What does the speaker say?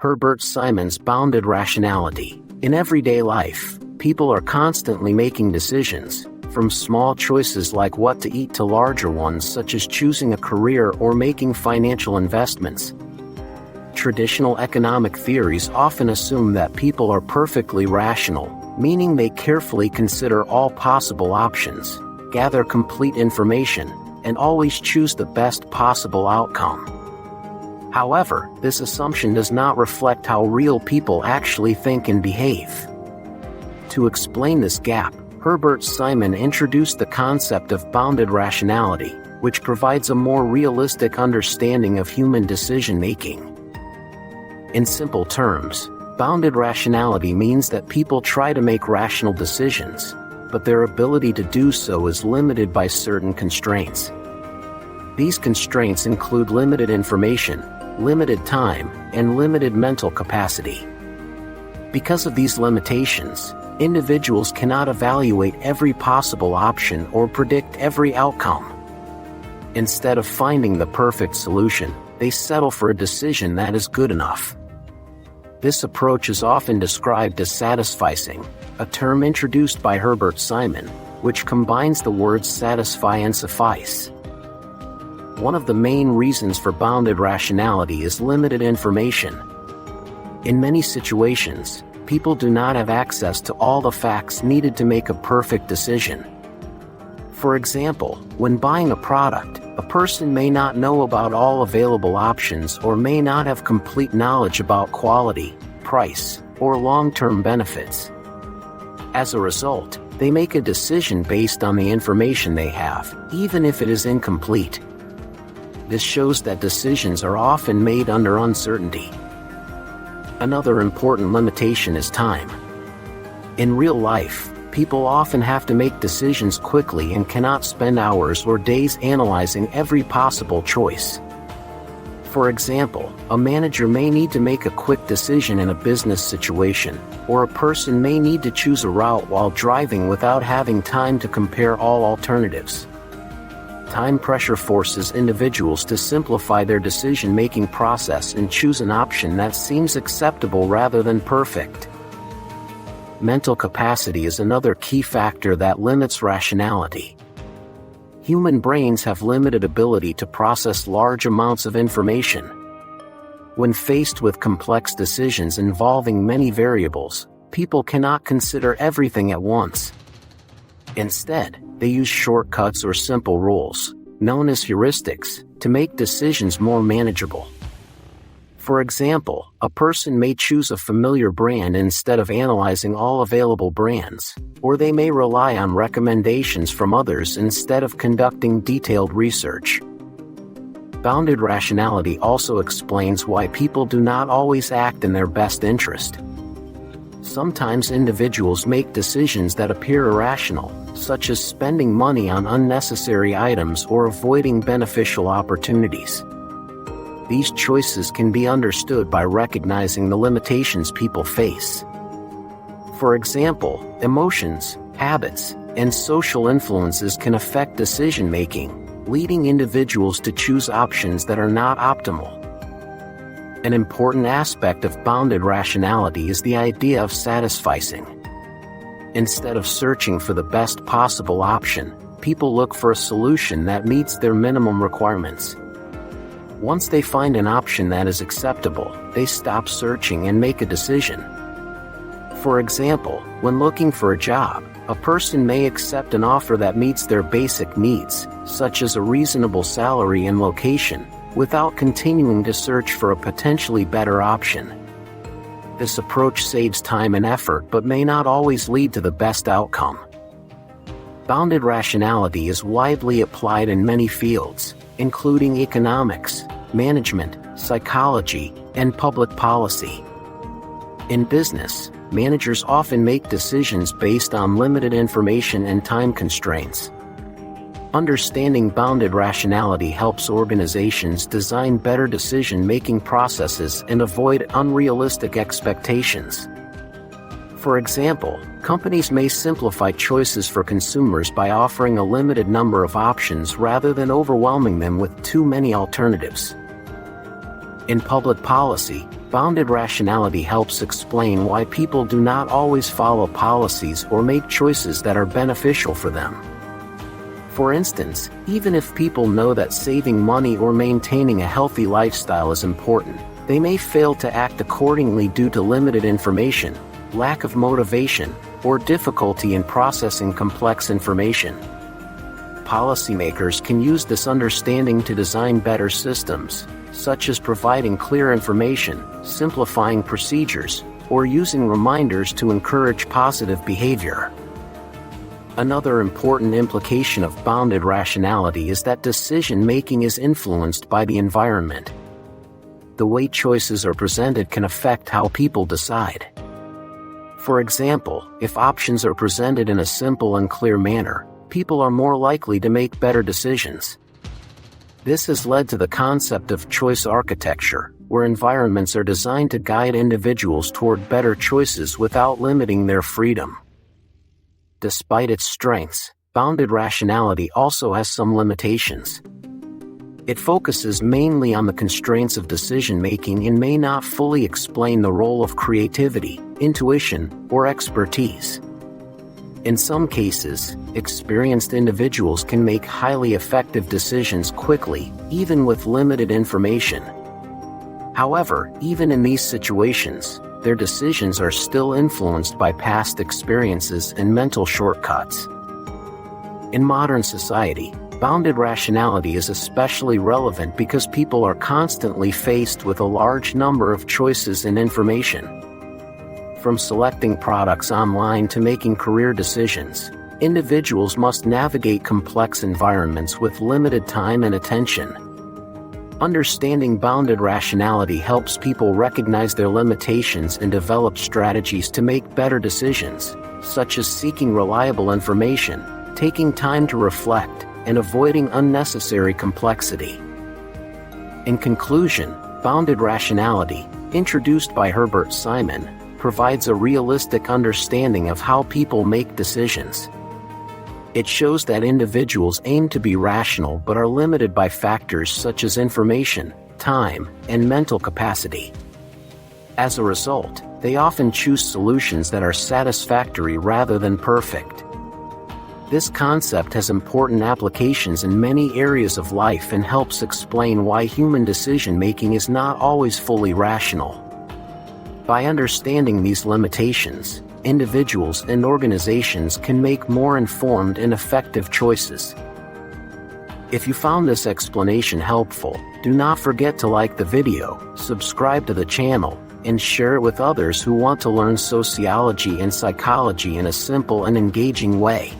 Herbert Simon's Bounded Rationality. In everyday life, people are constantly making decisions, from small choices like what to eat to larger ones such as choosing a career or making financial investments. Traditional economic theories often assume that people are perfectly rational, meaning they carefully consider all possible options, gather complete information, and always choose the best possible outcome. However, this assumption does not reflect how real people actually think and behave. To explain this gap, Herbert Simon introduced the concept of bounded rationality, which provides a more realistic understanding of human decision-making. In simple terms, bounded rationality means that people try to make rational decisions, but their ability to do so is limited by certain constraints. These constraints include limited information, limited time, and limited mental capacity. Because of these limitations, individuals cannot evaluate every possible option or predict every outcome. Instead of finding the perfect solution, they settle for a decision that is good enough. This approach is often described as satisficing, a term introduced by Herbert Simon, which combines the words satisfy and suffice. One of the main reasons for bounded rationality is limited information. In many situations, people do not have access to all the facts needed to make a perfect decision. For example, when buying a product, a person may not know about all available options or may not have complete knowledge about quality, price, or long-term benefits. As a result, they make a decision based on the information they have, even if it is incomplete. This shows that decisions are often made under uncertainty. Another important limitation is time. In real life, people often have to make decisions quickly and cannot spend hours or days analyzing every possible choice. For example, a manager may need to make a quick decision in a business situation, or a person may need to choose a route while driving without having time to compare all alternatives. Time pressure forces individuals to simplify their decision-making process and choose an option that seems acceptable rather than perfect. Mental capacity is another key factor that limits rationality. Human brains have limited ability to process large amounts of information. When faced with complex decisions involving many variables, people cannot consider everything at once. Instead, they use shortcuts or simple rules, known as heuristics, to make decisions more manageable. For example, a person may choose a familiar brand instead of analyzing all available brands, or they may rely on recommendations from others instead of conducting detailed research. Bounded rationality also explains why people do not always act in their best interest. Sometimes individuals make decisions that appear irrational, such as spending money on unnecessary items or avoiding beneficial opportunities. These choices can be understood by recognizing the limitations people face. For example, emotions, habits, and social influences can affect decision-making, leading individuals to choose options that are not optimal. An important aspect of bounded rationality is the idea of satisficing. Instead of searching for the best possible option, people look for a solution that meets their minimum requirements. Once they find an option that is acceptable, they stop searching and make a decision. For example, when looking for a job, a person may accept an offer that meets their basic needs, such as a reasonable salary and location, without continuing to search for a potentially better option. This approach saves time and effort but may not always lead to the best outcome. Bounded rationality is widely applied in many fields, including economics, management, psychology, and public policy. In business, managers often make decisions based on limited information and time constraints. Understanding bounded rationality helps organizations design better decision-making processes and avoid unrealistic expectations. For example, companies may simplify choices for consumers by offering a limited number of options rather than overwhelming them with too many alternatives. In public policy, Bounded rationality helps explain why people do not always follow policies or make choices that are beneficial for them. For instance, even if people know that saving money or maintaining a healthy lifestyle is important, they may fail to act accordingly due to limited information, lack of motivation, or difficulty in processing complex information. Policymakers can use this understanding to design better systems, such as providing clear information, simplifying procedures, or using reminders to encourage positive behavior. Another important implication of bounded rationality is that decision-making is influenced by the environment. The way choices are presented can affect how people decide. For example, if options are presented in a simple and clear manner, people are more likely to make better decisions. This has led to the concept of choice architecture, where environments are designed to guide individuals toward better choices without limiting their freedom. Despite its strengths, bounded rationality also has some limitations. It focuses mainly on the constraints of decision-making and may not fully explain the role of creativity, intuition, or expertise. In some cases, experienced individuals can make highly effective decisions quickly, even with limited information. However, even in these situations, their decisions are still influenced by past experiences and mental shortcuts. In modern society, bounded rationality is especially relevant because people are constantly faced with a large number of choices and information. From selecting products online to making career decisions, individuals must navigate complex environments with limited time and attention. Understanding bounded rationality helps people recognize their limitations and develop strategies to make better decisions, such as seeking reliable information, taking time to reflect, and avoiding unnecessary complexity. In conclusion, bounded rationality, introduced by Herbert A, provides a realistic understanding of how people make decisions. It shows that individuals aim to be rational but are limited by factors such as information, time, and mental capacity. As a result, they often choose solutions that are satisfactory rather than perfect. This concept has important applications in many areas of life and helps explain why human decision-making is not always fully rational. By understanding these limitations, individuals and organizations can make more informed and effective choices. If you found this explanation helpful, do not forget to like the video, subscribe to the channel, and share it with others who want to learn sociology and psychology in a simple and engaging way.